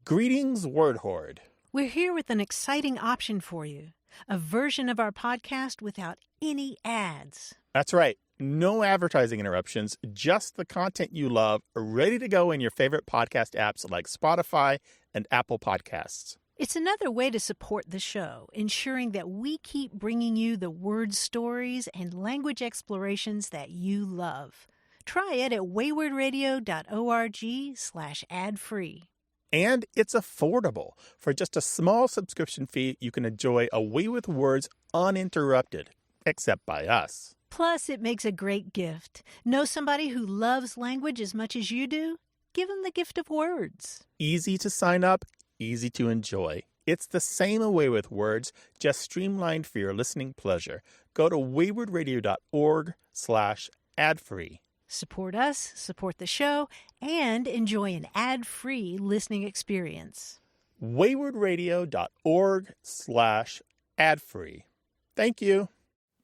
Greetings, Word Horde. We're here with an exciting option for you. A version of our podcast without any ads. That's right. No advertising interruptions, just the content you love, ready to go in your favorite podcast apps like Spotify and Apple Podcasts. It's another way to support the show, ensuring that we keep bringing you the word stories and language explorations that you love. Try it at waywardradio.org/ad-free. And it's affordable. For just a small subscription fee, you can enjoy Away with Words uninterrupted, except by us. Plus, it makes a great gift. Know somebody who loves language as much as you do? Give them the gift of words. Easy to sign up, easy to enjoy. It's the same Away with Words, just streamlined for your listening pleasure. Go to waywardradio.org/ad-free. Support us, support the show, and enjoy an ad-free listening experience. waywardradio.org/ad-free. Thank you.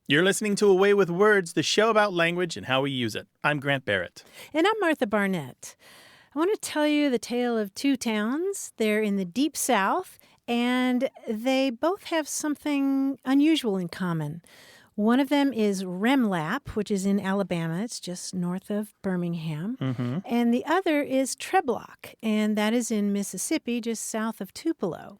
You're listening to Away with Words, the show about language and how we use it. I'm Grant Barrett. And I'm Martha Barnett. I want to tell you the tale of two towns. They're in the Deep South, and they both have something unusual in common. One of them is Remlap, which is in Alabama. It's just north of Birmingham. Mm-hmm. And the other is Treblock, and that is in Mississippi, just south of Tupelo.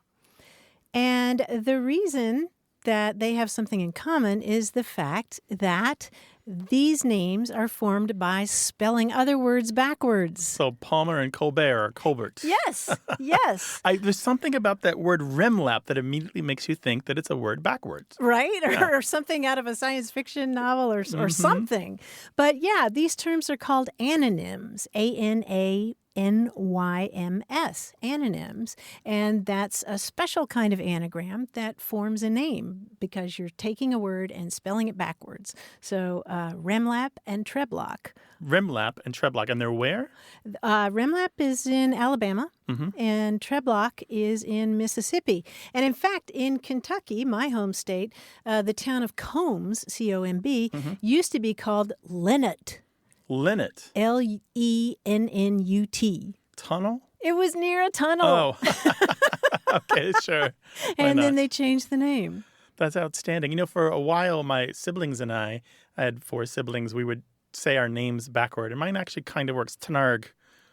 And the reason that they have something in common is the fact that these names are formed by spelling other words backwards. So Palmer and Colbert or Colbert. Yes, yes. There's something about that word remlap that immediately makes you think that it's a word backwards. Right? Yeah. Or something out of a science fiction novel or something. But yeah, these terms are called anonyms, ANANYMS, anonyms. And that's a special kind of anagram that forms a name because you're taking a word and spelling it backwards. So Remlap and Treblock. Remlap and Treblock. And they're where? Remlap is in Alabama, and Treblock is in Mississippi. And in fact, in Kentucky, my home state, the town of Combs, C-O-M-B, used to be called Lennut. Lennut. L-E-N-N-U-T. Tunnel? It was near a tunnel. Oh. Okay, sure. And then they changed the name. That's outstanding. You know, for a while, my siblings and I had 4 siblings. We would say our names backward. And mine actually kind of works. Tanarg.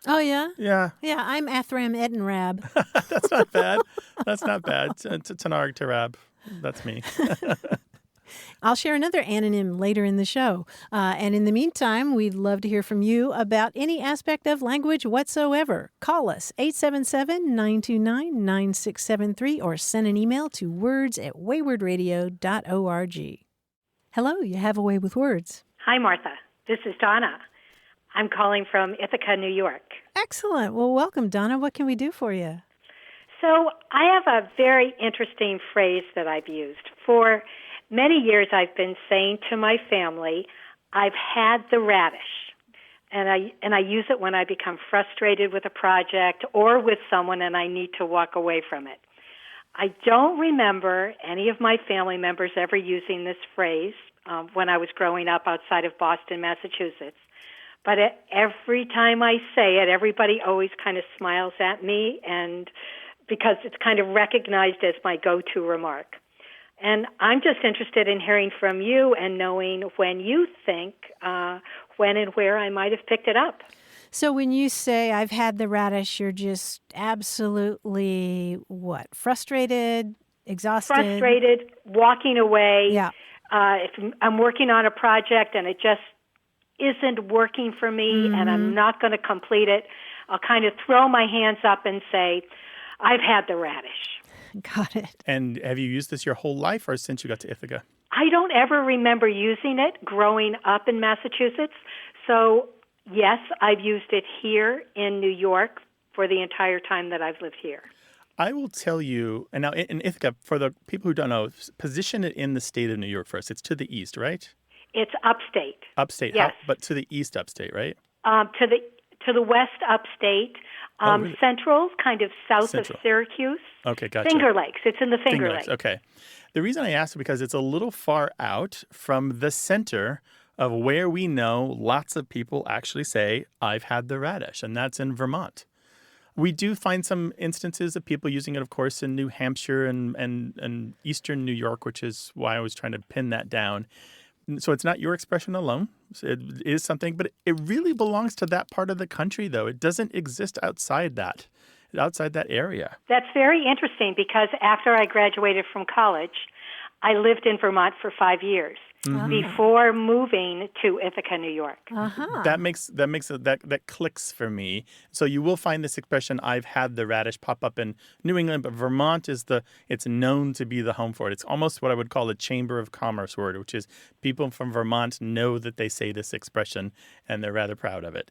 Oh, yeah? Yeah. Yeah, I'm Athram Edenrab. That's not bad. That's not bad. Tanarg Tarab. That's me. I'll share another anonym later in the show. And in the meantime, we'd love to hear from you about any aspect of language whatsoever. Call us, 877-929-9673, or send an email to words@waywardradio.org. Hello, you have a way with words. Hi, Martha. This is Donna. I'm calling from Ithaca, New York. Excellent. Well, welcome, Donna. What can we do for you? So I have a very interesting phrase that I've used. For many years, I've been saying to my family, I've had the radish. And I use it when I become frustrated with a project or with someone and I need to walk away from it. I don't remember any of my family members ever using this phrase when I was growing up outside of Boston, Massachusetts. But every time I say it, everybody always kind of smiles at me, and because it's kind of recognized as my go-to remark. And I'm just interested in hearing from you and knowing when you think, when and where I might have picked it up. So when you say I've had the radish, you're just absolutely, what, frustrated, exhausted? Frustrated, walking away. Yeah. If I'm working on a project and it just isn't working for me and I'm not going to complete it, I'll kind of throw my hands up and say, I've had the radish. Got it. And have you used this your whole life or since you got to Ithaca? I don't ever remember using it growing up in Massachusetts. So, yes, I've used it here in New York for the entire time that I've lived here. I will tell you, and now in Ithaca, for the people who don't know, position it in the state of New York first. It's to the east, right? It's upstate. Upstate, yes. But to the east upstate, right? To the west upstate. Really? Central, kind of south Central. of Syracuse. Okay, gotcha. Finger Lakes. It's in the Finger Lakes. Okay. The reason I asked is because it's a little far out from the center of where we know lots of people actually say, I've had the radish, and that's in Vermont. We do find some instances of people using it, of course, in New Hampshire and eastern New York, which is why I was trying to pin that down. So it's not your expression alone. It is something, but it really belongs to that part of the country, though. It doesn't exist outside that area. That's very interesting because after I graduated from college, I lived in Vermont for 5 years before moving to Ithaca, New York. That clicks for me. So you will find this expression, "I've had the radish," pop up in New England, but Vermont it's known to be the home for it. It's almost what I would call a Chamber of Commerce word, which is people from Vermont know that they say this expression and they're rather proud of it.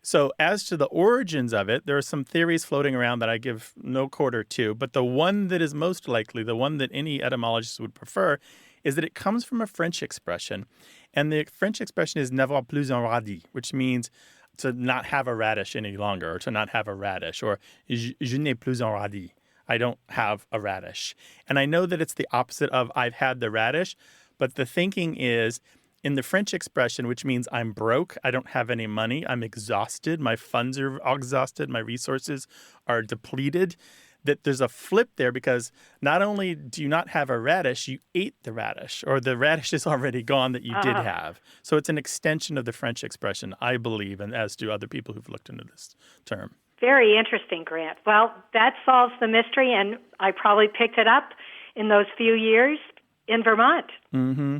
So as to the origins of it, there are some theories floating around that I give no quarter to, but the one that is most likely, the one that any etymologist would prefer, is that it comes from a French expression. And the French expression is "n'avoir plus un radis," which means to not have a radish any longer, or to not have a radish, or "je n'ai plus un radis." I don't have a radish. And I know that it's the opposite of "I've had the radish," but the thinking is, in the French expression, which means I'm broke, I don't have any money, I'm exhausted, my funds are exhausted, my resources are depleted, that there's a flip there because not only do you not have a radish, you ate the radish, or the radish is already gone that you did have. So it's an extension of the French expression, I believe, and as do other people who've looked into this term. Very interesting, Grant. Well, that solves the mystery, and I probably picked it up in those few years in Vermont. Mm-hmm.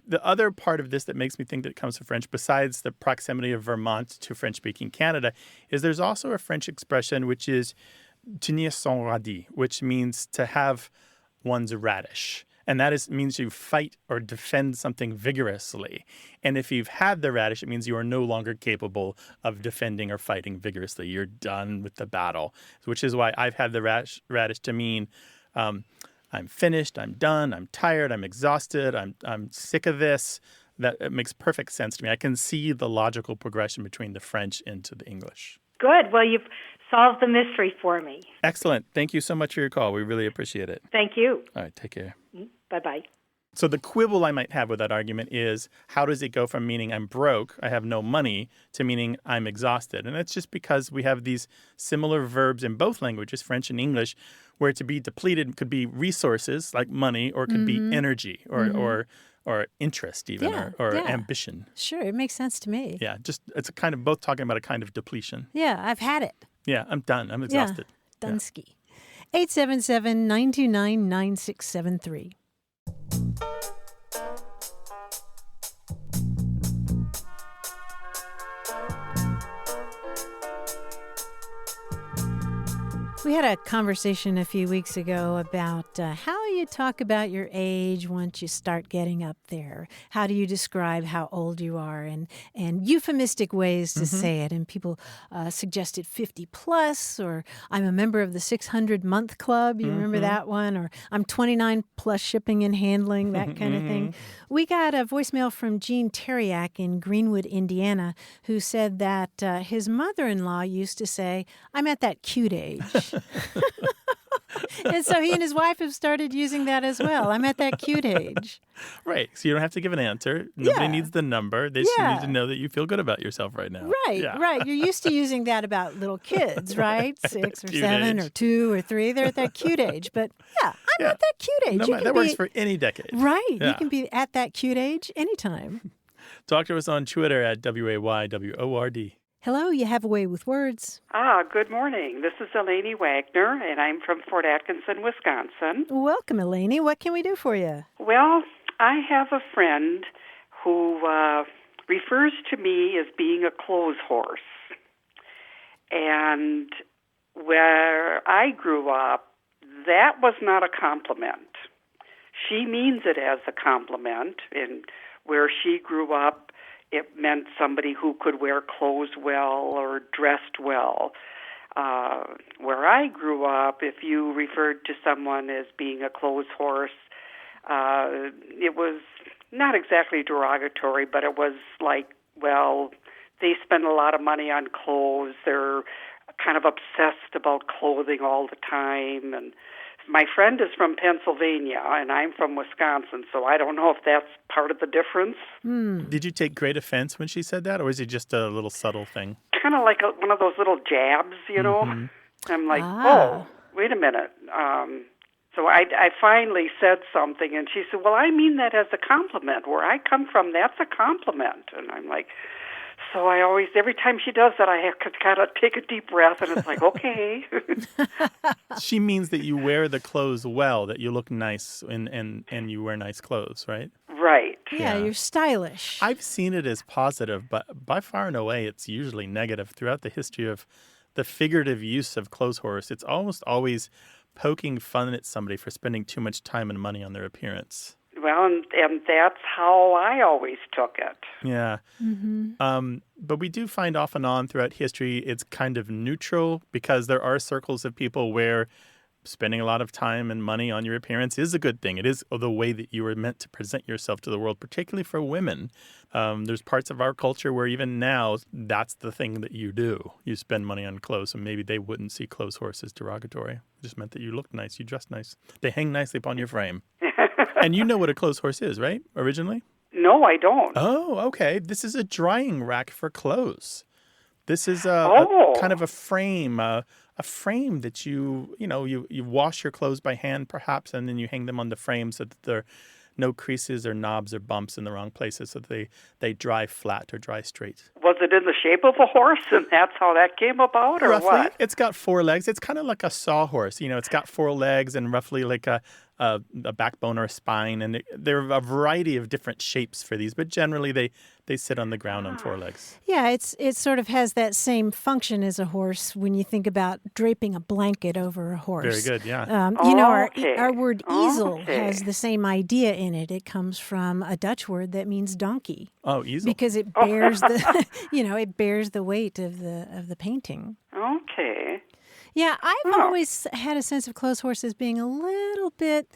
The other part of this that makes me think that it comes from French, besides the proximity of Vermont to French-speaking Canada, is there's also a French expression which is tenir son radis, which means to have one's radish. And that means you fight or defend something vigorously. And if you've had the radish, it means you are no longer capable of defending or fighting vigorously. You're done with the battle, which is why I've had the radish to mean I'm finished, I'm done, I'm tired, I'm exhausted, I'm sick of this. That it makes perfect sense to me. I can see the logical progression between the French into the English. Good. Well, you've solved the mystery for me. Excellent. Thank you so much for your call. We really appreciate it. Thank you. All right, take care. Bye-bye. So the quibble I might have with that argument is, how does it go from meaning I'm broke, I have no money, to meaning I'm exhausted? And that's just because we have these similar verbs in both languages, French and English, where to be depleted could be resources like money, or it could be energy or interest even, or ambition. Sure, it makes sense to me. Yeah, just it's a kind of both talking about a kind of depletion. Yeah, I've had it. Yeah, I'm done. I'm exhausted. Yeah, Dunsky. 877-929-9673. We had a conversation a few weeks ago about how you talk about your age once you start getting up there. How do you describe how old you are, and euphemistic ways to say it. And people suggested 50 plus, or I'm a member of the 600-month club. You remember that one? Or I'm 29 plus shipping and handling, that kind of thing. We got a voicemail from Gene Teriak in Greenwood, Indiana, who said that his mother-in-law used to say, "I'm at that cute age." And so he and his wife have started using that as well. I'm at that cute age. Right. So you don't have to give an answer. Nobody needs the number. They just need to know that you feel good about yourself right now. Right, right. You're used to using that about little kids, right? 6 or 7 or 2 or 3. They're at that cute age. But I'm at that cute age. No, that works for any decade. Right. Yeah. You can be at that cute age anytime. Talk to us on Twitter at WAYWORD. Hello, you have a way with words. Good morning. This is Eleni Wagner, and I'm from Fort Atkinson, Wisconsin. Welcome, Eleni. What can we do for you? Well, I have a friend who refers to me as being a clothes horse. And where I grew up, that was not a compliment. She means it as a compliment. And where she grew up, it meant somebody who could wear clothes well or dressed well. Where I grew up, if you referred to someone as being a clothes horse, it was not exactly derogatory, but it was like, well, they spend a lot of money on clothes. They're kind of obsessed about clothing all the time. And my friend is from Pennsylvania, and I'm from Wisconsin, so I don't know if that's part of the difference. Did you take great offense when she said that, or was it just a little subtle thing? Kind of like one of those little jabs, you know? I'm like, Ah. oh, wait a minute. So I finally said something, and she said, well, I mean that as a compliment. Where I come from, that's a compliment. And I'm like, so I always, every time she does that, I have to kind of take a deep breath, and it's like, okay. She means that you wear the clothes well, that you look nice and you wear nice clothes, right? Right. Yeah, you're stylish. I've seen it as positive, but by far and away, it's usually negative. Throughout the history of the figurative use of clothes horse, it's almost always poking fun at somebody for spending too much time and money on their appearance. Well, and that's how I always took it. Yeah. But we do find off and on throughout history it's kind of neutral because there are circles of people where spending a lot of time and money on your appearance is a good thing. It is the way that you were meant to present yourself to the world, particularly for women. There's parts of our culture where even now that's the thing that you do. You spend money on clothes, and maybe they wouldn't see clothes horse as derogatory. It just meant that you looked nice, you dressed nice. They hang nicely upon your frame. And you know what a clothes horse is, right, originally? No, I don't. Oh, okay. This is a drying rack for clothes. This is a kind of a frame that you wash your clothes by hand, perhaps, and then you hang them on the frame so that there are no creases or knobs or bumps in the wrong places, so that they dry flat or dry straight. Was it in the shape of a horse, and that's how that came about, or Roughly, what? it's got 4 legs. It's kind of like a sawhorse. It's got 4 legs and roughly like a backbone or a spine, and there are a variety of different shapes for these, but generally they sit on the ground on 4 legs. Yeah, it sort of has that same function as a horse when you think about draping a blanket over a horse. Very good, yeah. Our word easel has the same idea in it. It comes from a Dutch word that means donkey. Oh, easel. Because it bears the it bears the weight of the painting. Okay. Yeah, I've always had a sense of clothes horses being a little bit,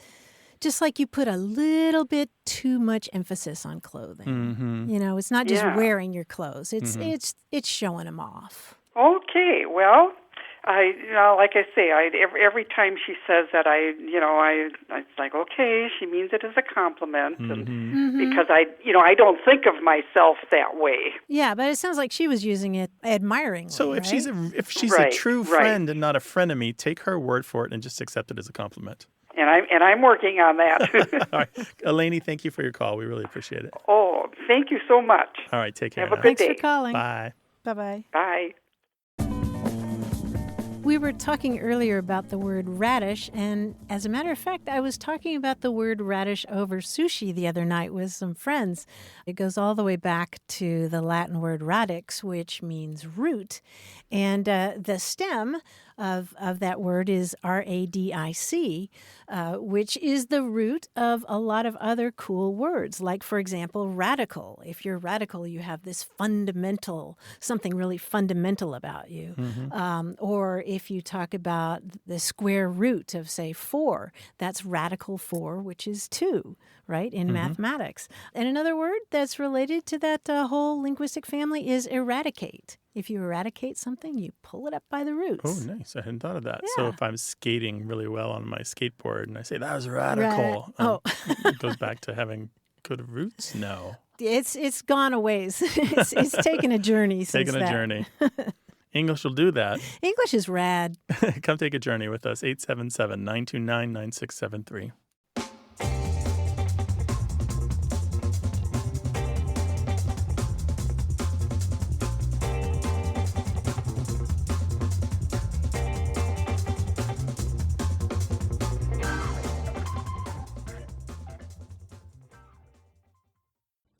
just like you put a little bit too much emphasis on clothing. Mm-hmm. It's not just wearing your clothes; it's showing them off. Okay. Well, like I say, every time she says that, it's like, okay, she means it as a compliment, and because I don't think of myself that way. Yeah, but it sounds like she was using it admiringly. So if right? she's a true friend and not a frenemy, take her word for it and just accept it as a compliment. And I'm working on that. All right. Eleni, thank you for your call. We really appreciate it. Oh, thank you so much. All right, take care. Have a now. good Thanks day. for calling. Bye. Bye-bye. Bye. We were talking earlier about the word radish, and as a matter of fact, I was talking about the word radish over sushi the other night with some friends. It goes all the way back to the Latin word radix, which means root, and the stem of that word is radic, which is the root of a lot of other cool words, like, for example, radical. If you're radical, you have this something really fundamental about you. Or if you talk about the square root of, say, 4, that's radical 4, which is 2, right, in mathematics. And another word that's related to that whole linguistic family is eradicate. If you eradicate something, you pull it up by the roots. Oh, nice. I hadn't thought of that. Yeah. So if I'm skating really well on my skateboard and I say, that was radical, it goes back to having good roots? No. It's gone a ways. It's taken a journey since Taking a that. journey. English will do that. English is rad. Come take a journey with us, 877-929-9673.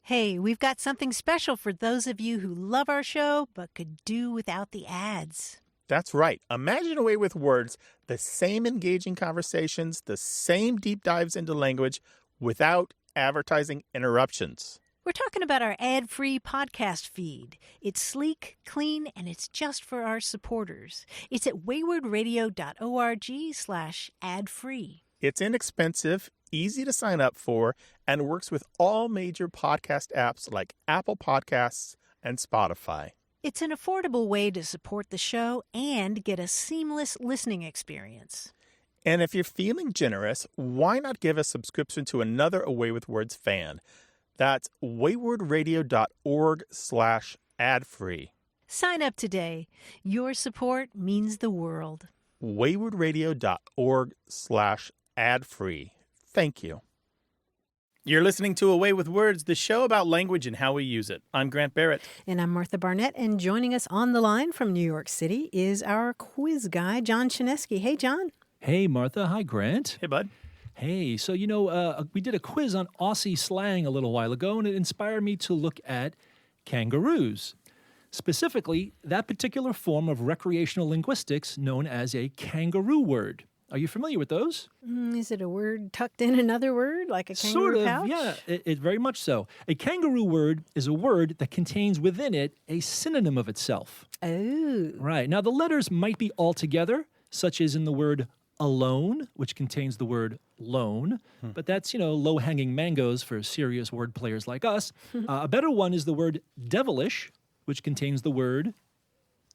Hey, we've got something special for those of you who love our show but could do without the ads. That's right. Imagine a way with words, the same engaging conversations, the same deep dives into language without advertising interruptions. We're talking about our ad-free podcast feed. It's sleek, clean, and it's just for our supporters. It's at waywardradio.org/ad-free. It's inexpensive, easy to sign up for, and works with all major podcast apps like Apple Podcasts and Spotify. It's an affordable way to support the show and get a seamless listening experience. And if you're feeling generous, why not give a subscription to another Away with Words fan? That's waywardradio.org/ad-free. Sign up today. Your support means the world. waywardradio.org/ad-free. Thank you. You're listening to Away with Words, the show about language and how we use it. I'm Grant Barrett. And I'm Martha Barnett, and joining us on the line from New York City is our quiz guy, John Chinesky. Hey, John. Hey, Martha. Hi, Grant. Hey, bud. Hey, so, we did a quiz on Aussie slang a little while ago, and it inspired me to look at kangaroos. Specifically, that particular form of recreational linguistics known as a kangaroo word. Are you familiar with those? Is it a word tucked in another word, like a kangaroo pouch? Yeah, it very much so. A kangaroo word is a word that contains within it a synonym of itself. Oh. Right. Now, the letters might be all together, such as in the word alone, which contains the word lone, but that's, low-hanging mangoes for serious word players like us. A better one is the word devilish, which contains the word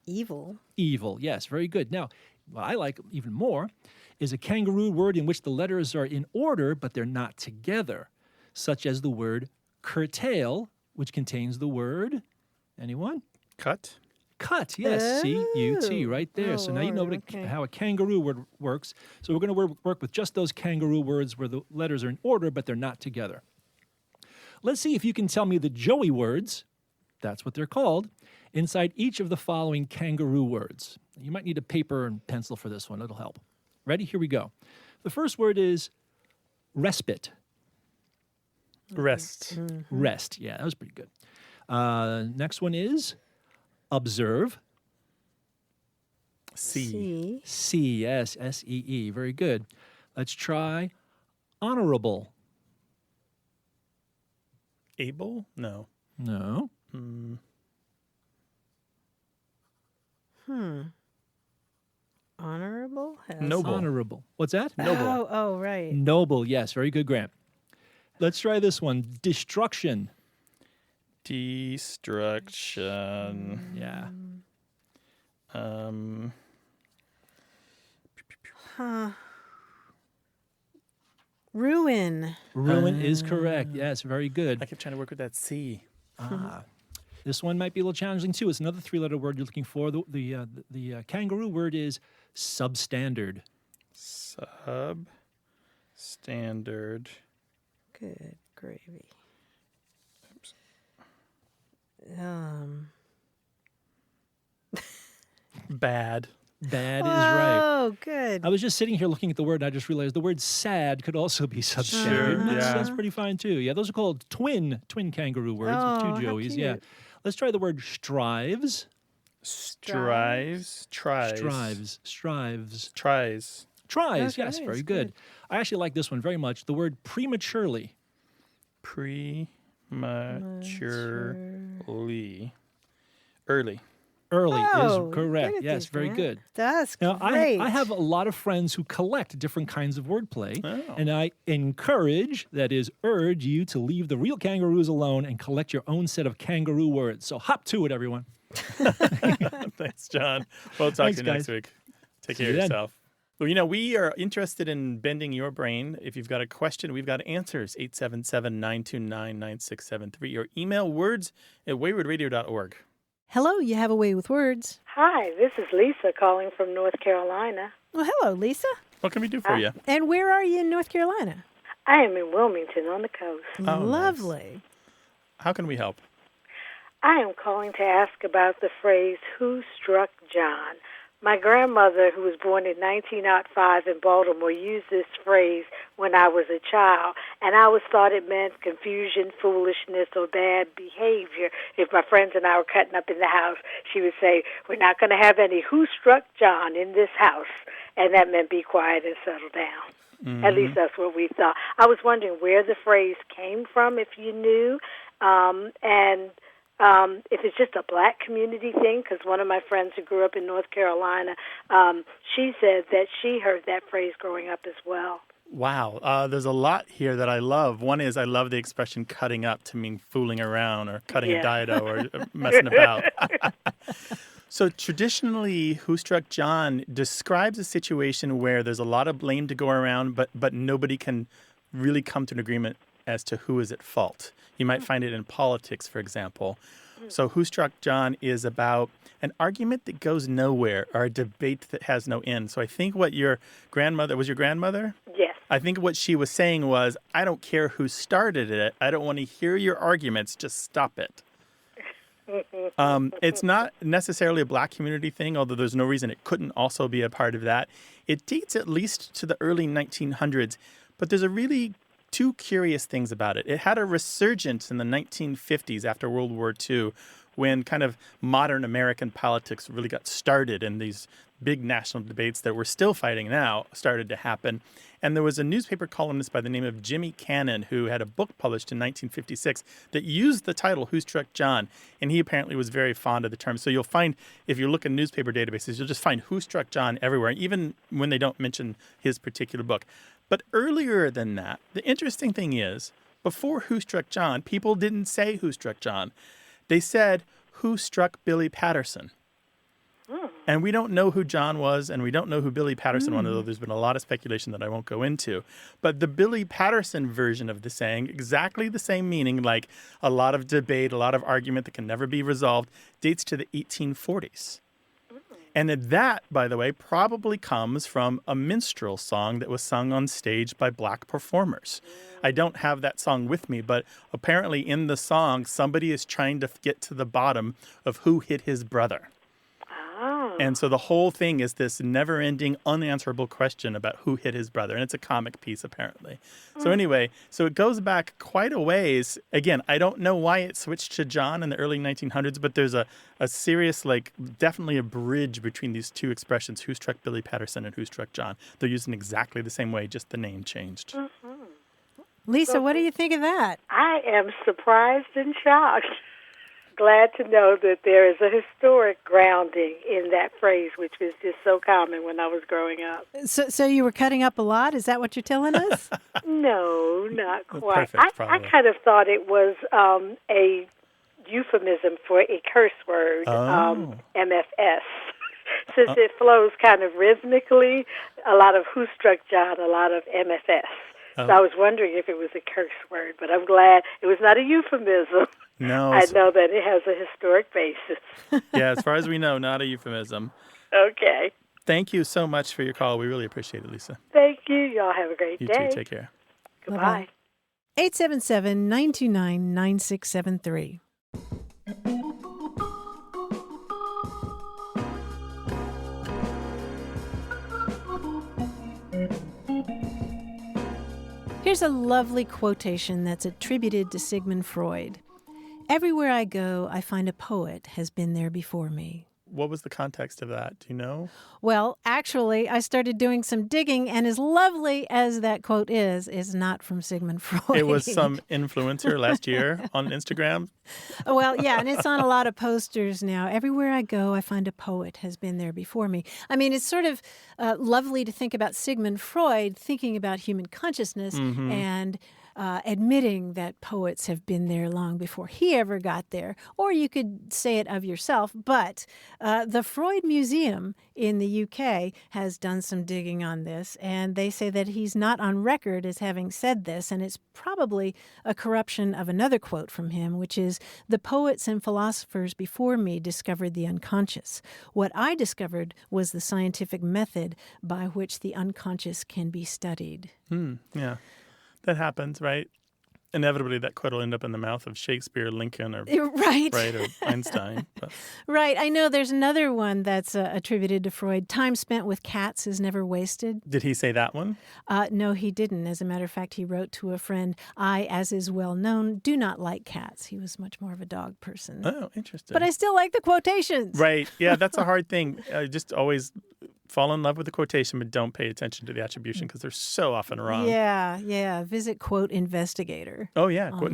Evil. evil. Yes, very good. Now, what I like even more is a kangaroo word in which the letters are in order, but they're not together, such as the word curtail, which contains the word, anyone? Cut. Cut, yes, C-U-T, right there. So now you know how a kangaroo word works. So we're going to work with just those kangaroo words where the letters are in order, but they're not together. Let's see if you can tell me the Joey words, that's what they're called, inside each of the following kangaroo words. You might need a paper and pencil for this one. It'll help. Ready? Here we go. The first word is respite. Rest. Rest. Yeah, that was pretty good. Next one is observe. See. C, yes, S-E-E. Very good. Let's try honorable. Able? No. No. Honorable? Noble. Honorable. What's that? Noble. Oh, right. Noble, yes. Very good, Grant. Let's try this one. Destruction. Destruction. Yeah. Ruin. Ruin is correct. Yes, very good. I kept trying to work with that C. This one might be a little challenging, too. It's another three-letter word you're looking for. The kangaroo word is substandard. Substandard. Good gravy. Oops. Bad. Bad is right. Oh, good. I was just sitting here looking at the word, and I just realized the word sad could also be substandard. Sure, That's pretty fine, too. Yeah, those are called twin kangaroo words with Oh, two how Joeys. cute. Yeah. Let's try the word strives. Strives. Tries. Strives. Tries. Tries, yes, tries, very good. I actually like this one very much. The word prematurely. Prematurely. Early. Early Oh, is correct. look at Yes, this, very Grant. good. That's Now, great. I have a lot of friends who collect different kinds of wordplay, Oh. and I encourage, that is, urge you to leave the real kangaroos alone and collect your own set of kangaroo words. So hop to it, everyone. Thanks, John. We'll talk Thanks, to you next guys. week. Take See care you of then. yourself. Well, we are interested in bending your brain. If you've got a question, we've got answers. 877-929-9673 or email words@waywardradio.org. Hello, you have a way with words. Hi, this is Lisa calling from North Carolina. Well, hello, Lisa. What can we do for you? And where are you in North Carolina? I am in Wilmington on the coast. Oh, Lovely. How can we help? I am calling to ask about the phrase, who struck John? My grandmother, who was born in 1905 in Baltimore, used this phrase when I was a child, and I always thought it meant confusion, foolishness, or bad behavior. If my friends and I were cutting up in the house, she would say, we're not going to have any who struck John in this house, and that meant be quiet and settle down. At least that's what we thought. I was wondering where the phrase came from, if you knew, and if it's just a black community thing, because one of my friends who grew up in North Carolina, she said that she heard that phrase growing up as well. Wow. There's a lot here that I love. One is I love the expression cutting up to mean fooling around or cutting a dido or messing about. So traditionally, Who Struck John describes a situation where there's a lot of blame to go around, but nobody can really come to an agreement as to who is at fault. You might find it in politics, for example, So Who Struck John is about an argument that goes nowhere or a debate that has no end. So I think what your grandmother, was your grandmother? Yes. I think what she was saying was, I don't care who started it. I don't want to hear your arguments. Just stop it. It's not necessarily a black community thing, although there's no reason it couldn't also be a part of that. It dates at least to the early 1900s, but there's a really two curious things about it. It had a resurgence in the 1950s after World War II, when kind of modern American politics really got started and these big national debates that we're still fighting now started to happen. And there was a newspaper columnist by the name of Jimmy Cannon who had a book published in 1956 that used the title Who Struck John, and he apparently was very fond of the term. So you'll find, if you look in newspaper databases, you'll just find Who Struck John everywhere, even when they don't mention his particular book. But earlier than that, the interesting thing is, before Who Struck John, people didn't say Who Struck John. They said, Who Struck Billy Patterson? And we don't know who John was, and we don't know who Billy Patterson was, although there's been a lot of speculation that I won't go into. But the Billy Patterson version of the saying, exactly the same meaning, like a lot of debate, a lot of argument that can never be resolved, dates to the 1840s. And that, by the way, probably comes from a minstrel song that was sung on stage by black performers. I don't have that song with me, but apparently in the song, somebody is trying to get to the bottom of who hit his brother. And so the whole thing is this never-ending, unanswerable question about who hit his brother. And it's a comic piece, apparently. So anyway, so it goes back quite a ways. Again, I don't know why it switched to John in the early 1900s, but there's a serious, definitely a bridge between these two expressions, Who Struck Billy Patterson and Who Struck John. They're used in exactly the same way, just the name changed. Lisa, what do you think of that? I am surprised and shocked. Glad to know that there is a historic grounding in that phrase, which was just so common when I was growing up. So you were cutting up a lot? Is that what you're telling us? No, not quite. Perfect, I kind of thought it was a euphemism for a curse word, MFS. Since it flows kind of rhythmically, a lot of Who Struck John, a lot of MFS. So I was wondering if it was a curse word, but I'm glad it was not a euphemism. No. I know that it has a historic basis. Yeah, as far as we know, not a euphemism. Okay. Thank you so much for your call. We really appreciate it, Lisa. Thank you. Y'all have a great You day. too. Take care. Goodbye. 877-929-9673. Here's a lovely quotation that's attributed to Sigmund Freud. Everywhere I go, I find a poet has been there before me. What was the context of that? Do you know? Well, actually, I started doing some digging, and as lovely as that quote is not from Sigmund Freud. It was some influencer last year on Instagram. Well, yeah, and it's on a lot of posters now. Everywhere I go, I find a poet has been there before me. I mean, it's sort of lovely to think about Sigmund Freud thinking about human consciousness and admitting that poets have been there long before he ever got there. Or you could say it of yourself. But the Freud Museum in the UK has done some digging on this, and they say that he's not on record as having said this, and it's probably a corruption of another quote from him, which is, "The poets and philosophers before me discovered the unconscious. What I discovered was the scientific method by which the unconscious can be studied." Yeah. That happens, right? Inevitably, that quote will end up in the mouth of Shakespeare, Lincoln, or right, or Einstein. But. Right. I know there's another one that's attributed to Freud. Time spent with cats is never wasted. Did he say that one? No, he didn't. As a matter of fact, he wrote to a friend, "I, as is well known, do not like cats." He was much more of a dog person. Oh, interesting. But I still like the quotations. Right. Yeah, that's a hard thing. Just always fall in love with the quotation, but don't pay attention to the attribution because they're so often wrong. Yeah. Visit Quote Investigator. Oh, yeah. Quote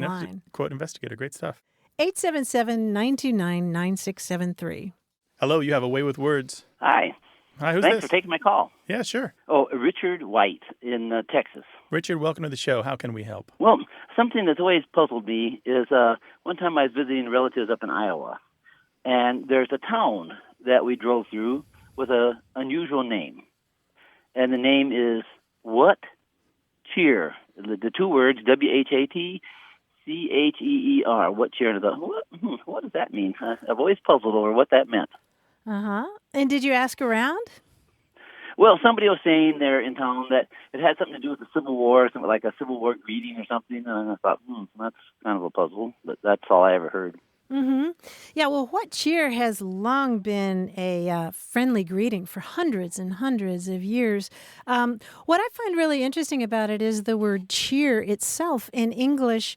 Investigator. Great stuff. 877-929-9673. Hello, you have a way with words. Hi. Hi, who's Thanks this? for taking my call. Yeah, sure. Oh, Richard White in Texas. Richard, welcome to the show. How can we help? Well, something that's always puzzled me is one time I was visiting relatives up in Iowa, and there's a town that we drove through with an unusual name. And the name is What Cheer. The two words, WHATCHER. cheer. What cheer? And I thought, what does that mean? I've always puzzled over what that meant. Uh-huh. And did you ask around? Well, somebody was saying there in town that it had something to do with the Civil War, something like a Civil War greeting or something. And I thought, that's kind of a puzzle. But that's all I ever heard. Mm-hmm. Yeah, well, what cheer has long been a friendly greeting for hundreds and hundreds of years. What I find really interesting about it is the word cheer itself in English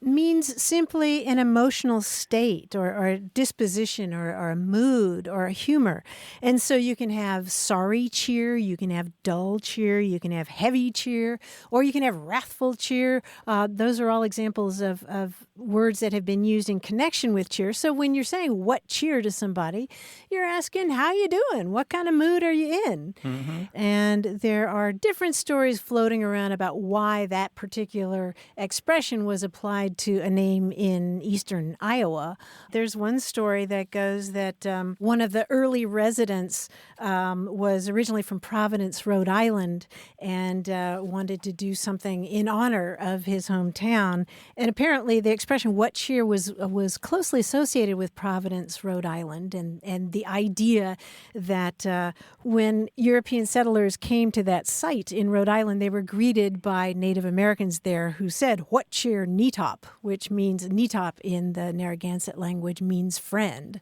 means simply an emotional state or a disposition or a mood or a humor. And so you can have sorry cheer, you can have dull cheer, you can have heavy cheer, or you can have wrathful cheer. Those are all examples of words that have been used in connection with cheer. So when you're saying what cheer to somebody, you're asking, how you doing? What kind of mood are you in? Mm-hmm. And there are different stories floating around about why that particular expression was applied to a name in eastern Iowa. There's one story that goes that one of the early residents was originally from Providence, Rhode Island, and wanted to do something in honor of his hometown. And apparently the expression what cheer was closely associated with Providence, Rhode Island, and the idea that when European settlers came to that site in Rhode Island, they were greeted by Native Americans there who said, what cheer Neetop, which means Neetop in the Narragansett language means friend.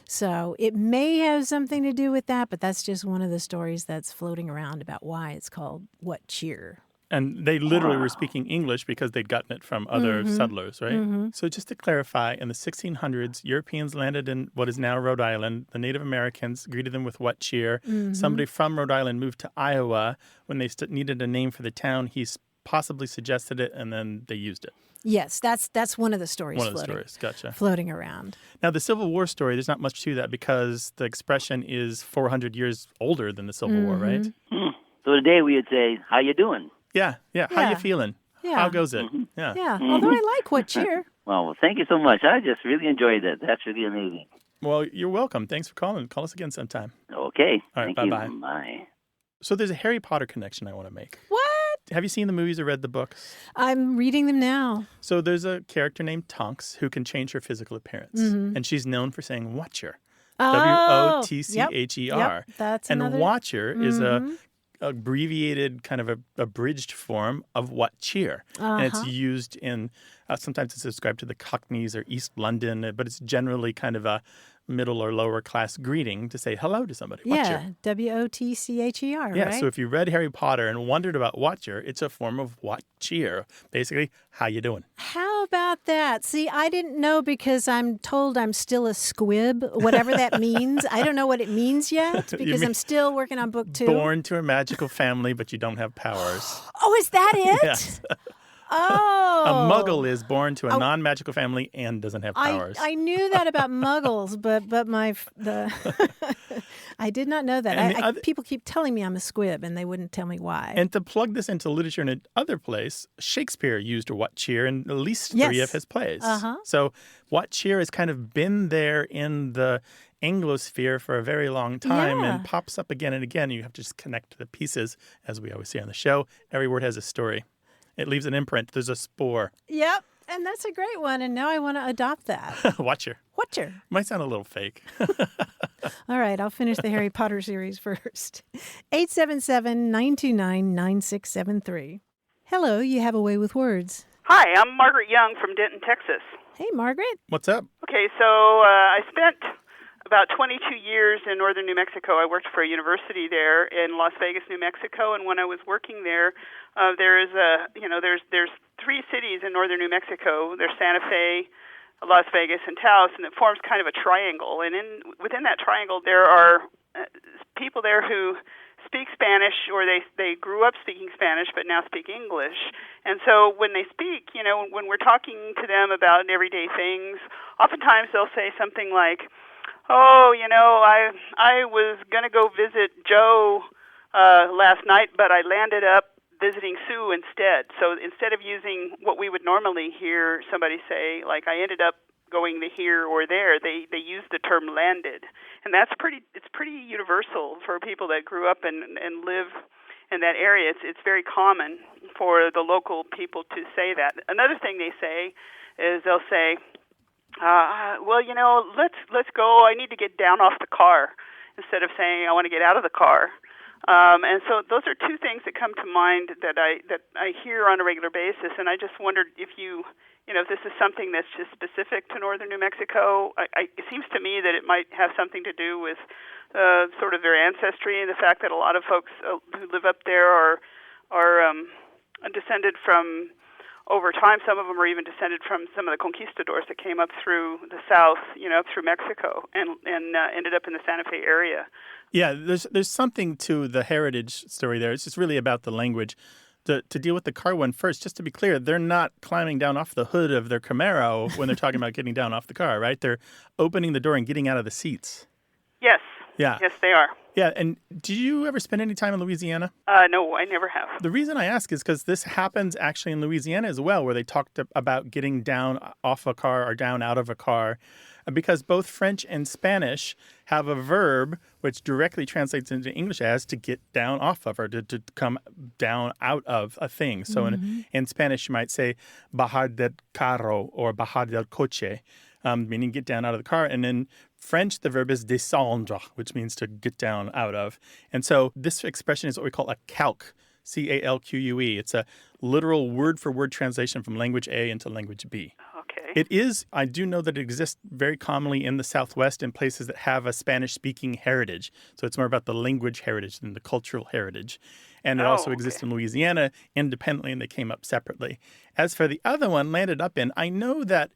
So it may have something to do with that, but that's just one of the stories that's floating around about why it's called what cheer. And they literally were speaking English because they'd gotten it from other settlers, right? Mm-hmm. So just to clarify, in the 1600s, Europeans landed in what is now Rhode Island. The Native Americans greeted them with what cheer. Mm-hmm. Somebody from Rhode Island moved to Iowa. When they needed a name for the town, he possibly suggested it, and then they used it. Yes, that's one of the stories. Gotcha. Floating around. Now, the Civil War story, there's not much to that because the expression is 400 years older than the Civil War, right? So today we would say, how you doing? Yeah. How you feeling? Yeah. How goes it? Mm-hmm. Yeah. Although I like what cheer. Well, thank you so much. I just really enjoyed it. That's really amazing. Well, you're welcome. Thanks for calling. Call us again sometime. Okay. All right, thank bye-bye. You. Bye. So there's a Harry Potter connection I want to make. What? Have you seen the movies or read the books? I'm reading them now. So there's a character named Tonks who can change her physical appearance. Mm-hmm. And she's known for saying Watcher. Wotcher. Yep. That's and another... Watcher is a abbreviated kind of a abridged form of what cheer. And it's used in, sometimes it's ascribed to the Cockneys or East London, but it's generally kind of a middle or lower class greeting to say hello to somebody. Yeah, Wotcher, yeah, right? So if you read Harry Potter and wondered about Watcher, it's a form of what cheer. Basically, how you doing? How about that? See, I didn't know because I'm told I'm still a squib, whatever that means. I don't know what it means yet because I'm still working on book 2. Born to a magical family, but you don't have powers. Oh, is that it? Yes. Oh. A muggle is born to a non-magical family and doesn't have powers. I knew that about muggles, but I did not know that. People keep telling me I'm a squib, and they wouldn't tell me why. And to plug this into literature in another place, Shakespeare used what cheer in at least 3 of his plays. So what cheer has kind of been there in the Anglosphere for a very long time and pops up again and again. You have to just connect the pieces, as we always say on the show. Every word has a story. It leaves an imprint. There's a spore. Yep. And that's a great one. And now I want to adopt that. Watcher. Might sound a little fake. All right. I'll finish the Harry Potter series first. 877-929-9673. Hello. You have a way with words. Hi. I'm Margaret Young from Denton, Texas. Hey, Margaret. What's up? Okay. So I spent about 22 years in northern New Mexico. I worked for a university there in Las Vegas, New Mexico, and when I was working there, there's 3 cities in northern New Mexico. There's Santa Fe, Las Vegas, and Taos, and it forms kind of a triangle. And within that triangle, there are people there who speak Spanish, or they grew up speaking Spanish but now speak English. And so when they speak, when we're talking to them about everyday things, oftentimes they'll say something like, "Oh, I was going to go visit Joe last night, but I landed up visiting Sue instead." So instead of using what we would normally hear somebody say, like, "I ended up going to here or there," they use the term landed. And it's pretty universal for people that grew up and live in that area. It's very common for the local people to say that. Another thing they say is they'll say, well, let's go. I need to get down off the car, instead of saying I want to get out of the car. And so those are two things that come to mind that I hear on a regular basis. And I just wondered if if this is something that's just specific to northern New Mexico. It seems to me that it might have something to do with sort of their ancestry and the fact that a lot of folks who live up there are descended from, over time, some of them are even descended from some of the conquistadors that came up through the south, up through Mexico and ended up in the Santa Fe area. Yeah, there's something to the heritage story there. It's just really about the language. To deal with the car one first, just to be clear, they're not climbing down off the hood of their Camaro when they're talking about getting down off the car, right? They're opening the door and getting out of the seats. Yes. Yeah. Yes, they are. Yeah, and did you ever spend any time in Louisiana? No, I never have. The reason I ask is because this happens actually in Louisiana as well, where they talked about getting down off a car or down out of a car, because both French and Spanish have a verb which directly translates into English as to get down off of or to come down out of a thing. So in Spanish, you might say bajar del carro or bajar del coche, meaning get down out of the car. And in French, the verb is descendre, which means to get down out of. And so this expression is what we call a calque, C-A-L-Q-U-E. It's a literal word-for-word translation from language A into language B. Okay. It is, I do know that it exists very commonly in the Southwest in places that have a Spanish-speaking heritage. So it's more about the language heritage than the cultural heritage. And it also exists in Louisiana independently, and they came up separately. As for the other one, landed up in, I know that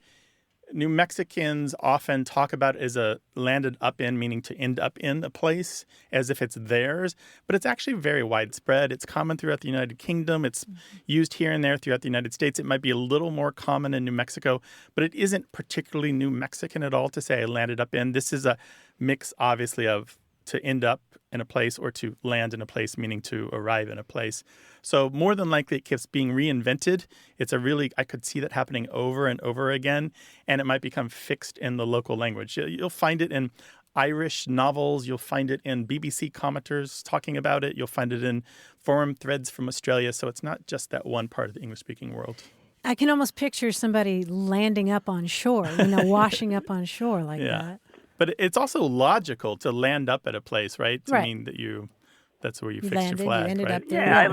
New Mexicans often talk about it as a landed up in, meaning to end up in a place as if it's theirs, but it's actually very widespread. It's common throughout the United Kingdom. It's used here and there throughout the United States. It might be a little more common in New Mexico, but it isn't particularly New Mexican at all to say I landed up in. This is a mix, obviously, of to end up in a place or to land in a place, meaning to arrive in a place. So more than likely it keeps being reinvented. I could see that happening over and over again, and it might become fixed in the local language. You'll find it in Irish novels. You'll find it in BBC commenters talking about it. You'll find it in forum threads from Australia. So it's not just that one part of the English-speaking world. I can almost picture somebody landing up on shore, washing up on shore like that. But it's also logical to land up at a place, right? To mean that that's where you fixed landed, your flag, you ended right? up there. Yeah,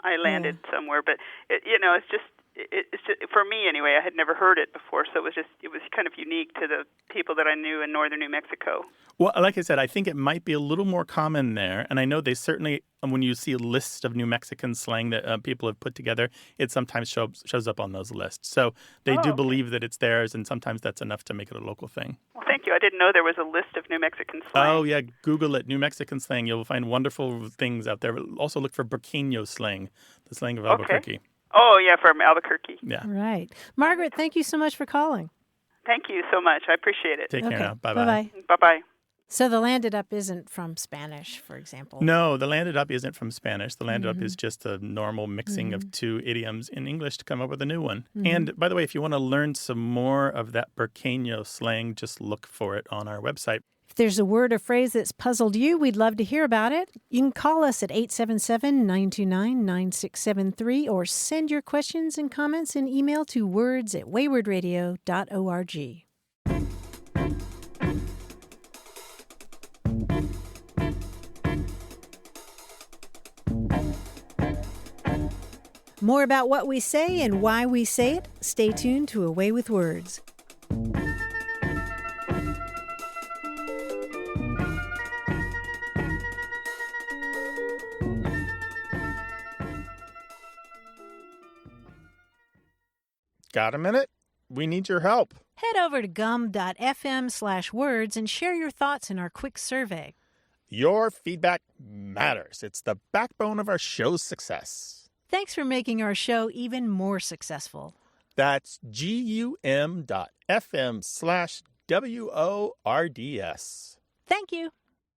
I landed somewhere, but it's just for me anyway. I had never heard it before, so it was kind of unique to the people that I knew in northern New Mexico. Well, like I said, I think it might be a little more common there, and I know they certainly, when you see a list of New Mexican slang that people have put together, it sometimes shows up on those lists. So they do believe that it's theirs, and sometimes that's enough to make it a local thing. Well, thank you. I didn't know there was a list of New Mexican slang. Oh, yeah. Google it, New Mexican slang. You'll find wonderful things out there. Also look for Burqueño slang, the slang of Albuquerque. Oh, yeah, from Albuquerque. Yeah. Right. Margaret, thank you so much for calling. Thank you so much. I appreciate it. Take care now. Bye-bye. Bye-bye. Bye-bye. So the landed up isn't from Spanish, for example? No, the landed up isn't from Spanish. The landed up is just a normal mixing of two idioms in English to come up with a new one. And by the way, if you want to learn some more of that Burqueño slang, just look for it on our website. If there's a word or phrase that's puzzled you, we'd love to hear about it. You can call us at 877-929-9673 or send your questions and comments in email to words@waywardradio.org. More about what we say and why we say it, stay tuned to A Way with Words. Got a minute? We need your help. Head over to gum.fm/words and share your thoughts in our quick survey. Your feedback matters. It's the backbone of our show's success. Thanks for making our show even more successful. That's gum.fm/WORDS. Thank you.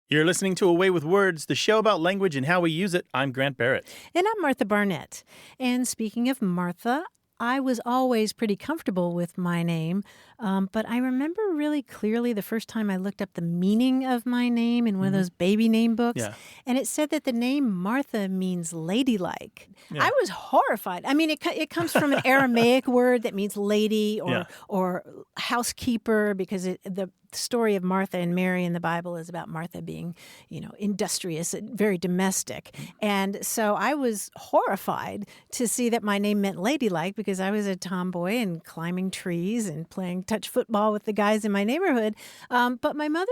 You're listening to A Way with Words, the show about language and how we use it. I'm Grant Barrett. And I'm Martha Barnett. And speaking of Martha, I was always pretty comfortable with my name But I remember really clearly the first time I looked up the meaning of my name in one of those baby name books, Yeah. and it said that the name Martha means ladylike. Yeah. I was horrified. I mean, it comes from an Aramaic word that means lady Yeah. or housekeeper, because the story of Martha and Mary in the Bible is about Martha being, industrious, very domestic. And so I was horrified to see that my name meant ladylike, because I was a tomboy and climbing trees and playing touch football with the guys in my neighborhood. But my mother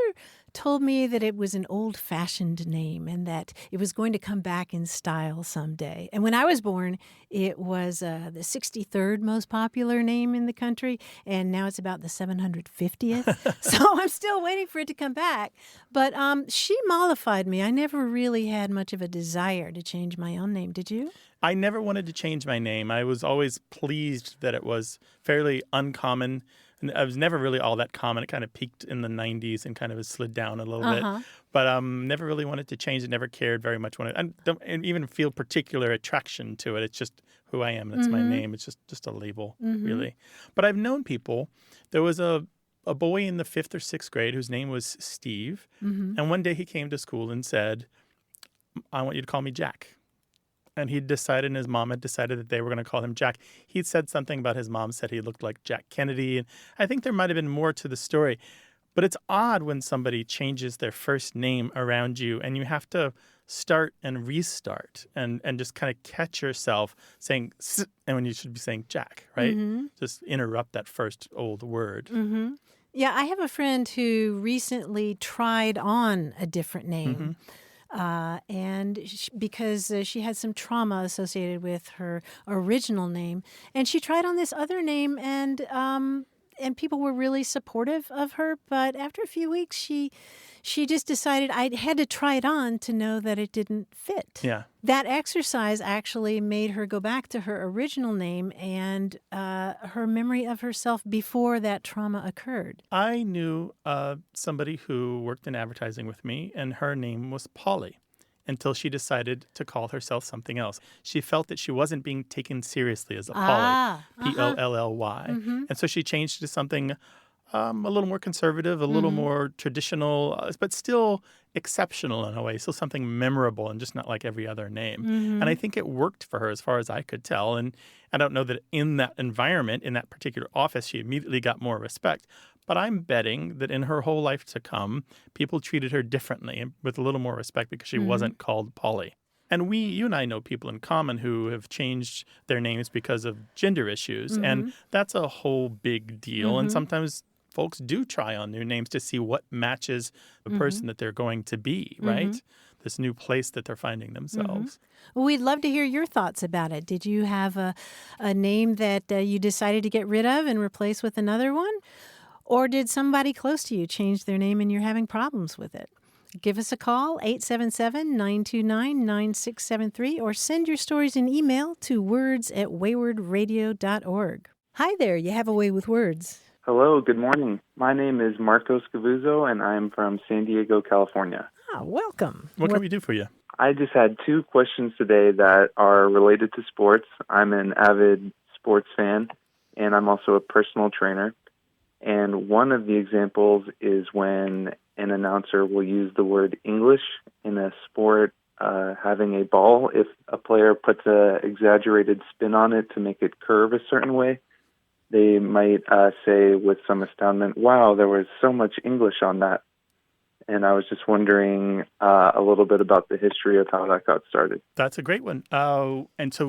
told me that it was an old-fashioned name and that it was going to come back in style someday. And when I was born, it was the 63rd most popular name in the country, and now it's about the 750th. So I'm still waiting for it to come back. But she mollified me. I never really had much of a desire to change my own name. Did you? I never wanted to change my name. I was always pleased that it was fairly uncommon. And I was never really all that common. It kind of peaked in the 90s and kind of has slid down a little bit. But never really wanted to change it, never cared very much. I don't even feel particular attraction to it. It's just who I am. It's my name. It's just a label, really. But I've known people. There was a boy in the 5th or 6th grade whose name was Steve. And one day he came to school and said, I want you to call me Jack. And he decided, and his mom had decided that they were going to call him Jack. He'd said something about his mom said he looked like Jack Kennedy. And I think there might have been more to the story. But it's odd when somebody changes their first name around you and you have to start and restart and just kind of catch yourself saying, and when you should be saying Jack, right? Just interrupt that first old word. Yeah, I have a friend who recently tried on a different name. Because she had some trauma associated with her original name, and she tried on this other name, and people were really supportive of her. But after a few weeks, she just decided I had to try it on to know that it didn't fit. Yeah. That exercise actually made her go back to her original name and her memory of herself before that trauma occurred. I knew somebody who worked in advertising with me, and her name was Polly until she decided to call herself something else. She felt that she wasn't being taken seriously as a Polly, P-O-L-L-Y. And so she changed to something a little more conservative, a little more traditional, but still exceptional in a way, still something memorable and just not like every other name. And I think it worked for her as far as I could tell. And I don't know that in that environment, in that particular office, she immediately got more respect. But I'm betting that in her whole life to come, people treated her differently and with a little more respect because she wasn't called Polly. And you and I know people in common who have changed their names because of gender issues. And that's a whole big deal. And sometimes folks do try on new names to see what matches the person that they're going to be, right? This new place that they're finding themselves. Well, we'd love to hear your thoughts about it. Did you have a name that you decided to get rid of and replace with another one? Or did somebody close to you change their name and you're having problems with it? Give us a call, 877-929-9673, or send your stories in email to words@waywardradio.org. Hi there, you have a way with words. Hello, good morning. My name is Marcos Cavuzzo, and I'm from San Diego, California. Ah, welcome. What can we do for you? I just had 2 questions today that are related to sports. I'm an avid sports fan, and I'm also a personal trainer. And one of the examples is when an announcer will use the word English in a sport, having a ball. If a player puts an exaggerated spin on it to make it curve a certain way, they might say with some astoundment, wow, there was so much English on that. And I was just wondering a little bit about the history of how that got started. That's a great one. And so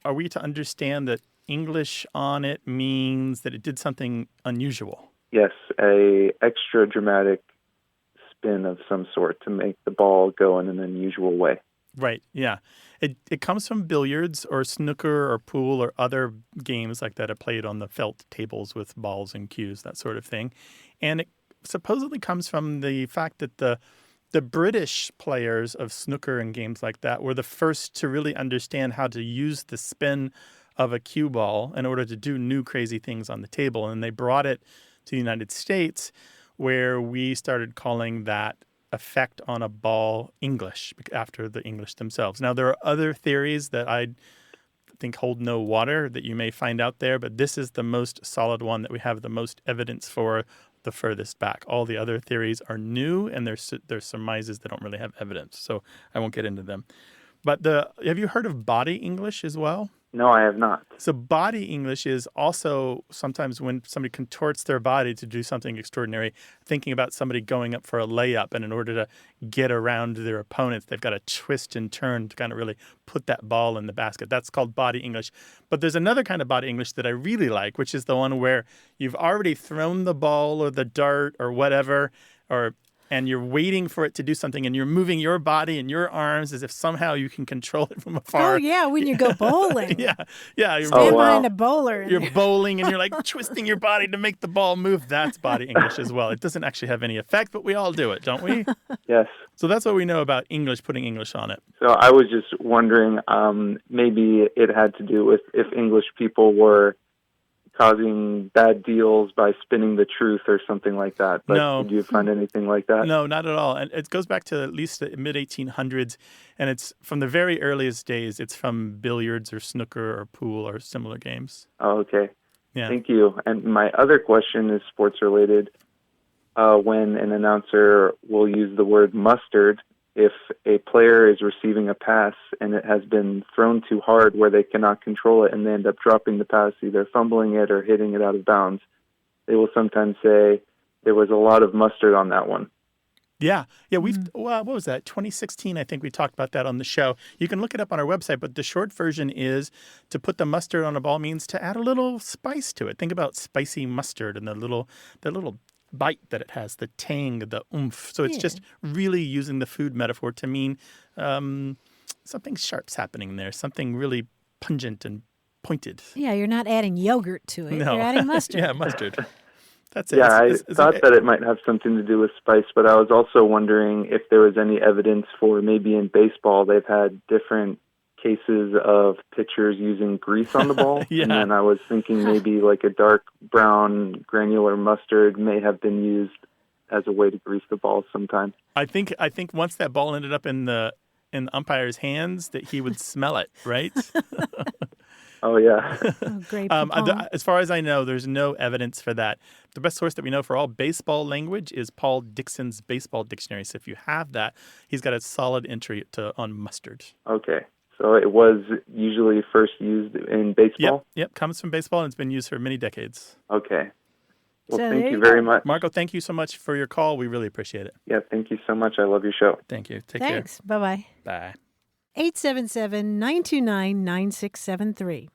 are we to understand that English on it means that it did something unusual? Yes, a extra dramatic spin of some sort to make the ball go in an unusual way. Right, yeah. It comes from billiards or snooker or pool or other games like that are played on the felt tables with balls and cues, that sort of thing. And it supposedly comes from the fact that the British players of snooker and games like that were the first to really understand how to use the spin of a cue ball in order to do new crazy things on the table. And they brought it to the United States, where we started calling that effect on a ball English after the English themselves. Now, there are other theories that I think hold no water that you may find out there, but this is the most solid one that we have the most evidence for the furthest back. All the other theories are new, and there's surmises that don't really have evidence, so I won't get into them. But have you heard of body English as well? No, I have not. So body English is also sometimes when somebody contorts their body to do something extraordinary, thinking about somebody going up for a layup, and in order to get around their opponents, they've got to twist and turn to kind of really put that ball in the basket. That's called body English. But there's another kind of body English that I really like, which is the one where you've already thrown the ball or the dart or whatever, and you're waiting for it to do something, and you're moving your body and your arms as if somehow you can control it from afar. Oh, yeah, when you go bowling. Yeah. You're Stand behind a bowler. You're bowling, and you're like twisting your body to make the ball move. That's body English as well. It doesn't actually have any effect, but we all do it, don't we? Yes. So that's what we know about English, putting English on it. So I was just wondering, maybe it had to do with if English people were causing bad deals by spinning the truth or something like that. But No. Did you find anything like that? No, not at all. And it goes back to at least the mid-1800s, and it's from the very earliest days. It's from billiards or snooker or pool or similar games. Oh, okay. Yeah. Thank you. And my other question is sports-related. When an announcer will use the word mustard, if a player is receiving a pass and it has been thrown too hard where they cannot control it and they end up dropping the pass, either fumbling it or hitting it out of bounds, they will sometimes say there was a lot of mustard on that one. Yeah. What was that? 2016, I think we talked about that on the show. You can look it up on our website, but the short version is to put the mustard on a ball means to add a little spice to it. Think about spicy mustard and the little bite that it has, the tang, the oomph. So it's just really using the food metaphor to mean something sharp's happening there, something really pungent and pointed. Yeah, you're not adding yogurt to it. No. You're adding mustard. Yeah, mustard. That's it. Yeah, I thought that it might have something to do with spice, but I was also wondering if there was any evidence for maybe in baseball they've had different cases of pitchers using grease on the ball. Yeah. And then I was thinking maybe like a dark brown granular mustard may have been used as a way to grease the ball sometime. I think once that ball ended up in the umpire's hands, that he would smell it, right? Oh, yeah. Oh, great. As far as I know, there's no evidence for that. The best source that we know for all baseball language is Paul Dixon's Baseball Dictionary. So if you have that, he's got a solid entry on mustard. Okay. So it was usually first used in baseball? Yep. Comes from baseball, and it's been used for many decades. Okay. Well, So thank there you you very go. much. Marco, thank you so much for your call. We really appreciate it. Yeah, thank you so much. I love your show. Thank you. Take Thanks. Bye-bye. care. Bye. 877-929-9673.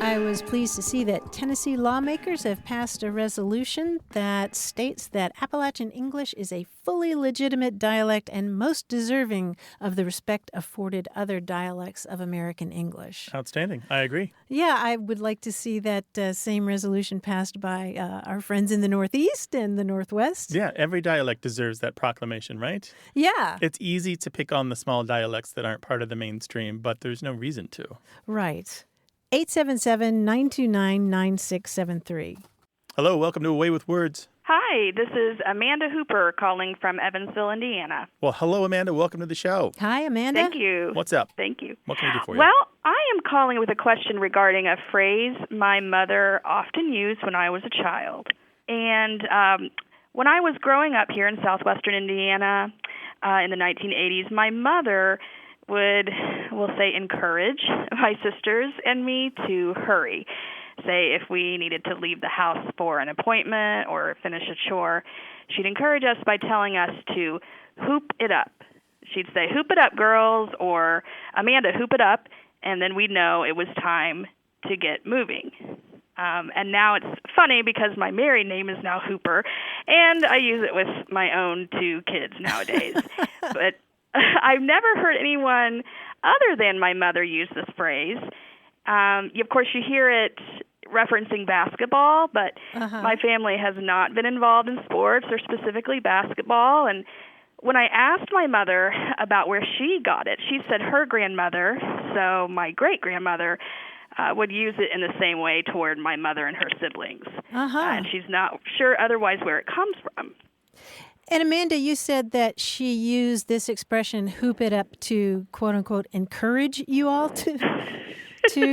I was pleased to see that Tennessee lawmakers have passed a resolution that states that Appalachian English is a fully legitimate dialect and most deserving of the respect afforded other dialects of American English. Outstanding. I agree. Yeah, I would like to see that same resolution passed by our friends in the Northeast and the Northwest. Yeah, every dialect deserves that proclamation, right? Yeah, It's easy to pick on the small dialects that aren't part of the mainstream, but there's no reason to. right. 877-929-9673. Hello, welcome to Away with Words. Hi, this is Amanda Hooper calling from Evansville, Indiana. Well, hello, Amanda. Welcome to the show. Hi, Amanda. Thank you. What's up? Thank you. What can we do for you? Well, I am calling with a question regarding a phrase my mother often used when I was a child. And when I was growing up here in southwestern Indiana in the 1980s, my mother would, we'll say, encourage my sisters and me to hurry. Say if we needed to leave the house for an appointment or finish a chore, she'd encourage us by telling us to hoop it up. She'd say, "Hoop it up, girls," or "Amanda, hoop it up," and then we'd know it was time to get moving. And now it's funny because my married name is now Hooper, and I use it with my own two kids nowadays. But I've never heard anyone other than my mother use this phrase. Of course, you hear it referencing basketball, but my family has not been involved in sports or specifically basketball. And when I asked my mother about where she got it, she said her grandmother, so my great-grandmother, would use it in the same way toward my mother and her siblings. Uh-huh. And she's not sure otherwise where it comes from. And Amanda, you said that she used this expression, hoop it up, to, quote unquote, encourage you all to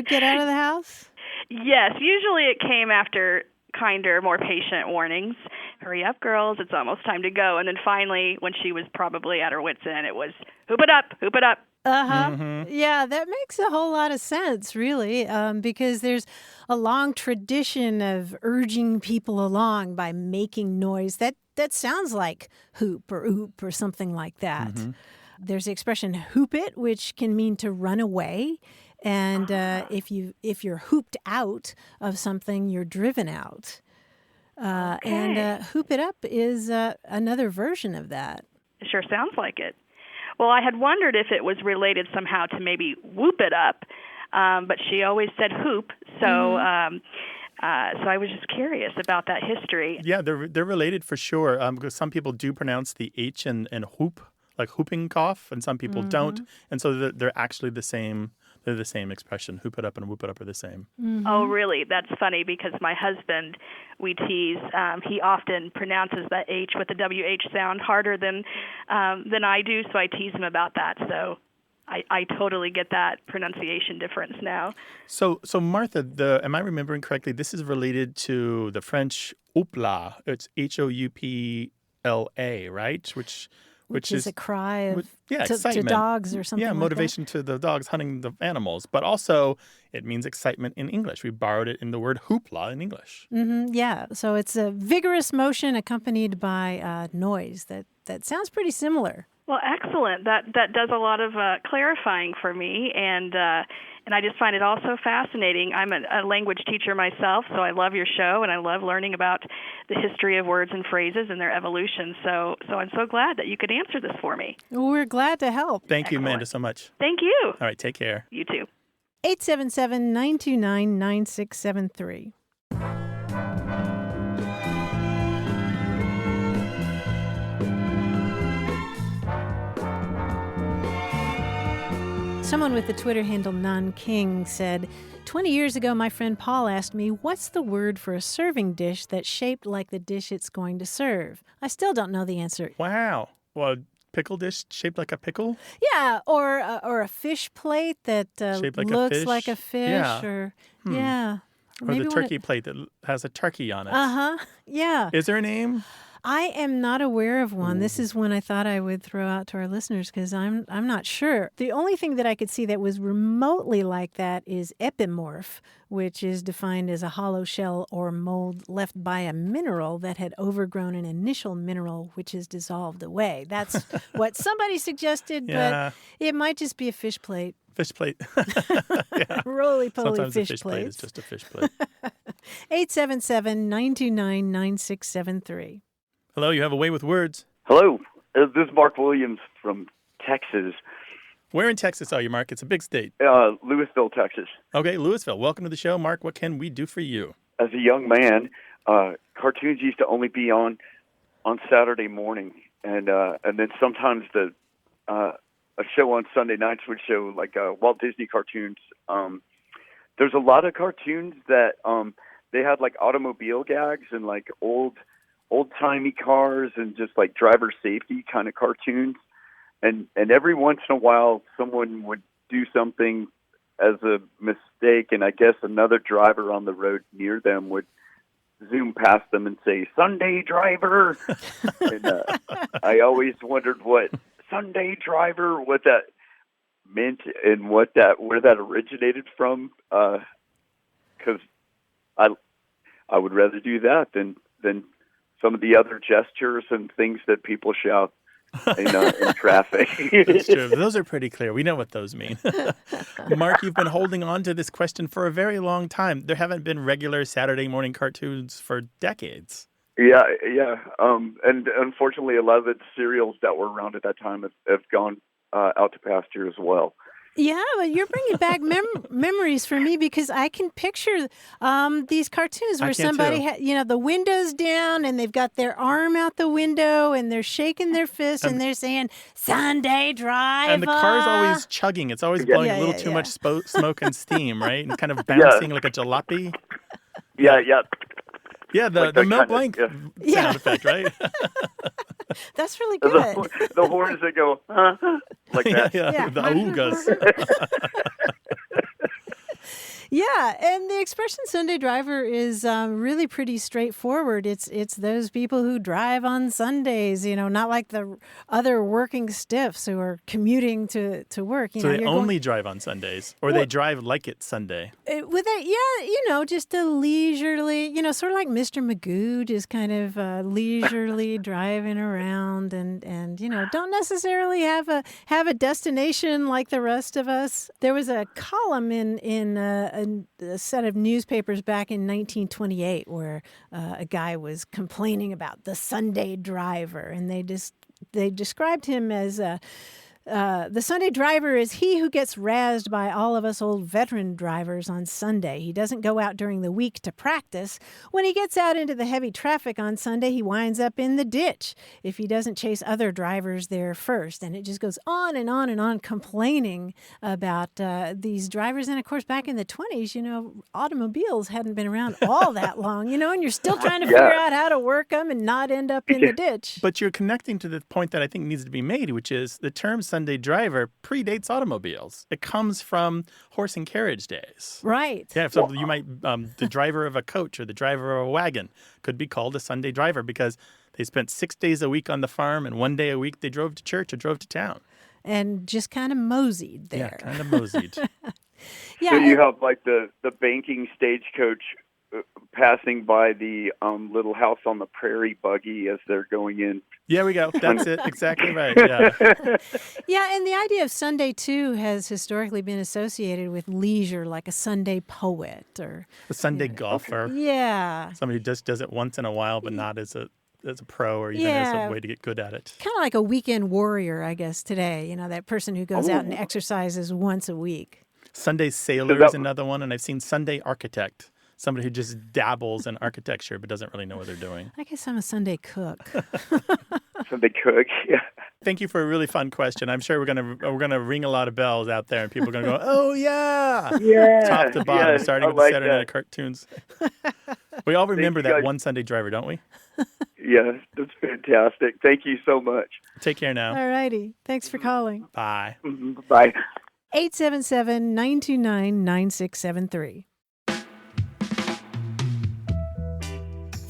get out of the house? Yes, usually it came after kinder, more patient warnings. Hurry up, girls, it's almost time to go. And then finally, when she was probably at her wits' end, it was, hoop it up, hoop it up. Uh-huh. Mm-hmm. Yeah, that makes a whole lot of sense, really, because there's a long tradition of urging people along by making noise that sounds like hoop or oop or something like that. Mm-hmm. There's the expression hoop it, which can mean to run away. And if you're hooped out of something, you're driven out. And hoop it up is another version of that. It sure sounds like it. Well, I had wondered if it was related somehow to maybe whoop it up, but she always said hoop, so so I was just curious about that history. Yeah, they're related for sure, because some people do pronounce the H and hoop, like whooping cough, and some people don't, and so they're actually the same. They're the same expression. Hoop it up and whoop it up are the same. Mm-hmm. Oh, really? That's funny because my husband, we tease, he often pronounces the H with the WH sound harder than I do, so I tease him about that. So I totally get that pronunciation difference now. So Martha, am I remembering correctly? This is related to the French houpla. It's HOUPLA, right? Which is a cry of to excitement. Dogs or something like that. Motivation to the dogs hunting the animals. But also, it means excitement in English. We borrowed it in the word hoopla in English. Mm-hmm, yeah, so it's a vigorous motion accompanied by noise. That sounds pretty similar. Well, excellent. That does a lot of clarifying for me, and I just find it also fascinating. I'm a language teacher myself, so I love your show, and I love learning about the history of words and phrases and their evolution. So I'm so glad that you could answer this for me. Well, we're glad to help. Thank you, Amanda, so much. Thank you. All right, take care. You too. 877-929-9673. Someone with the Twitter handle NonKing said, 20 years ago, my friend Paul asked me, what's the word for a serving dish that's shaped like the dish it's going to serve? I still don't know the answer. Wow. Well, pickle dish shaped like a pickle? Yeah, or a fish plate that shaped like looks a fish? like a fish. Yeah. Or the turkey plate that has a turkey on it. Uh-huh, yeah. Is there a name? I am not aware of one. This is one I thought I would throw out to our listeners because I'm not sure. The only thing that I could see that was remotely like that is epimorph, which is defined as a hollow shell or mold left by a mineral that had overgrown an initial mineral which is dissolved away. That's what somebody suggested, but it might just be a fish plate. Fish plate. Yeah. Roly-poly Sometimes fish a fish plate is just a fish plate. 877-929-9673. Hello, you have a way with words. Hello, this is Mark Williams from Texas. Where in Texas are you, Mark? It's a big state. Louisville, Texas. Okay, Louisville. Welcome to the show, Mark. What can we do for you? As a young man, cartoons used to only be on Saturday morning, and then sometimes a show on Sunday nights would show like Walt Disney cartoons. There's a lot of cartoons that they had like automobile gags and like old-timey cars and just like driver safety kind of cartoons. And every once in a while, someone would do something as a mistake, and I guess another driver on the road near them would zoom past them and say, "Sunday driver." And I always wondered what Sunday driver, what that meant and where that originated from, because I would rather do that than some of the other gestures and things that people shout in traffic. That's true. Those are pretty clear. We know what those mean. Mark, you've been holding on to this question for a very long time. There haven't been regular Saturday morning cartoons for decades. Yeah. And unfortunately, a lot of the serials that were around at that time have gone out to pasture as well. Yeah, but you're bringing back memories for me because I can picture these cartoons where somebody, the window's down and they've got their arm out the window and they're shaking their fist and they're saying, Sunday driver. And the car's always chugging. It's always blowing a little too much smoke and steam, right? And kind of bouncing like a jalopy. Yeah. Yeah, the Mel Blanc sound effect, right? That's really good. The horns that go, like that. Yeah. The oogas. Yeah, and the expression Sunday driver is really pretty straightforward. It's those people who drive on Sundays, not like the other working stiffs who are commuting to work. So they only drive on Sundays, or they drive like it's Sunday? Just a leisurely, sort of like Mr. Magoo, just kind of leisurely driving around and don't necessarily have a destination like the rest of us. There was a column in a set of newspapers back in 1928 where a guy was complaining about the Sunday driver, and they described him as the Sunday driver is he who gets razzed by all of us old veteran drivers on Sunday. He doesn't go out during the week to practice. When he gets out into the heavy traffic on Sunday, he winds up in the ditch if he doesn't chase other drivers there first. And it just goes on and on and on, complaining about these drivers. And of course, back in the 20s, automobiles hadn't been around all that long, and you're still trying to figure out how to work them and not end up in the ditch. But you're connecting to the point that I think needs to be made, which is the term Sunday driver predates automobiles. It comes from horse and carriage days. Right. Yeah, so you might, the driver of a coach or the driver of a wagon could be called a Sunday driver because they spent 6 days a week on the farm and 1 day a week they drove to church or drove to town. And just kind of moseyed there. Yeah, kind of moseyed. So you have like the banking stagecoach passing by the little house on the prairie buggy as they're going in. Yeah, we go. That's it. Exactly right. Yeah. Yeah, and the idea of Sunday, too, has historically been associated with leisure, like a Sunday poet or a Sunday golfer. Yeah. Somebody who just does it once in a while, but not as a pro or even as a way to get good at it. Kind of like a weekend warrior, I guess, today. That person who goes out and exercises once a week. Sunday sailor is another one, and I've seen Sunday architect. Somebody who just dabbles in architecture but doesn't really know what they're doing. I guess I'm a Sunday cook. Sunday cook, yeah. Thank you for a really fun question. I'm sure we're gonna ring a lot of bells out there, and people are gonna go, "Oh yeah, top to bottom, starting with the Saturday Night cartoons." We all remember that one Sunday driver, don't we? Yes, that's fantastic. Thank you so much. Take care now. All righty. Thanks for calling. Bye. Bye. 877-929-9673.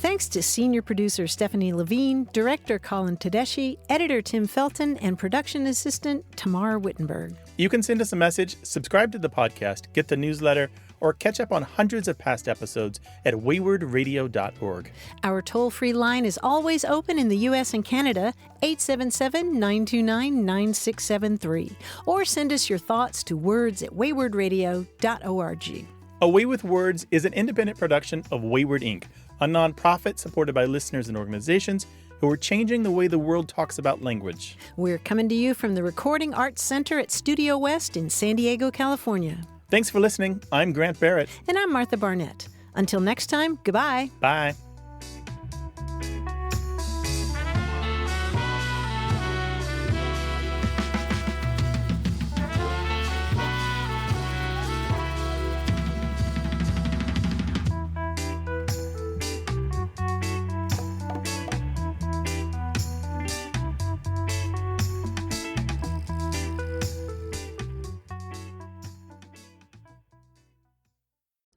Thanks to senior producer Stephanie Levine, director Colin Tedeschi, editor Tim Felton, and production assistant Tamar Wittenberg. You can send us a message, subscribe to the podcast, get the newsletter, or catch up on hundreds of past episodes at waywardradio.org. Our toll-free line is always open in the U.S. and Canada, 877-929-9673. Or send us your thoughts to words@waywardradio.org. A Way with Words is an independent production of Wayward Inc., a nonprofit supported by listeners and organizations who are changing the way the world talks about language. We're coming to you from the Recording Arts Center at Studio West in San Diego, California. Thanks for listening. I'm Grant Barrett. And I'm Martha Barnett. Until next time, goodbye. Bye.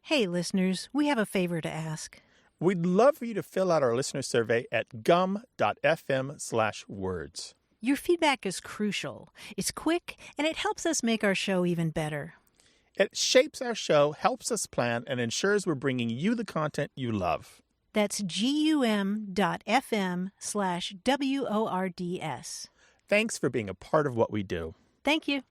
Hey, listeners, we have a favor to ask. We'd love for you to fill out our listener survey at gum.fm/words. Your feedback is crucial. It's quick, and it helps us make our show even better. It shapes our show, helps us plan, and ensures we're bringing you the content you love. That's gum.fm/WORDS. Thanks for being a part of what we do. Thank you.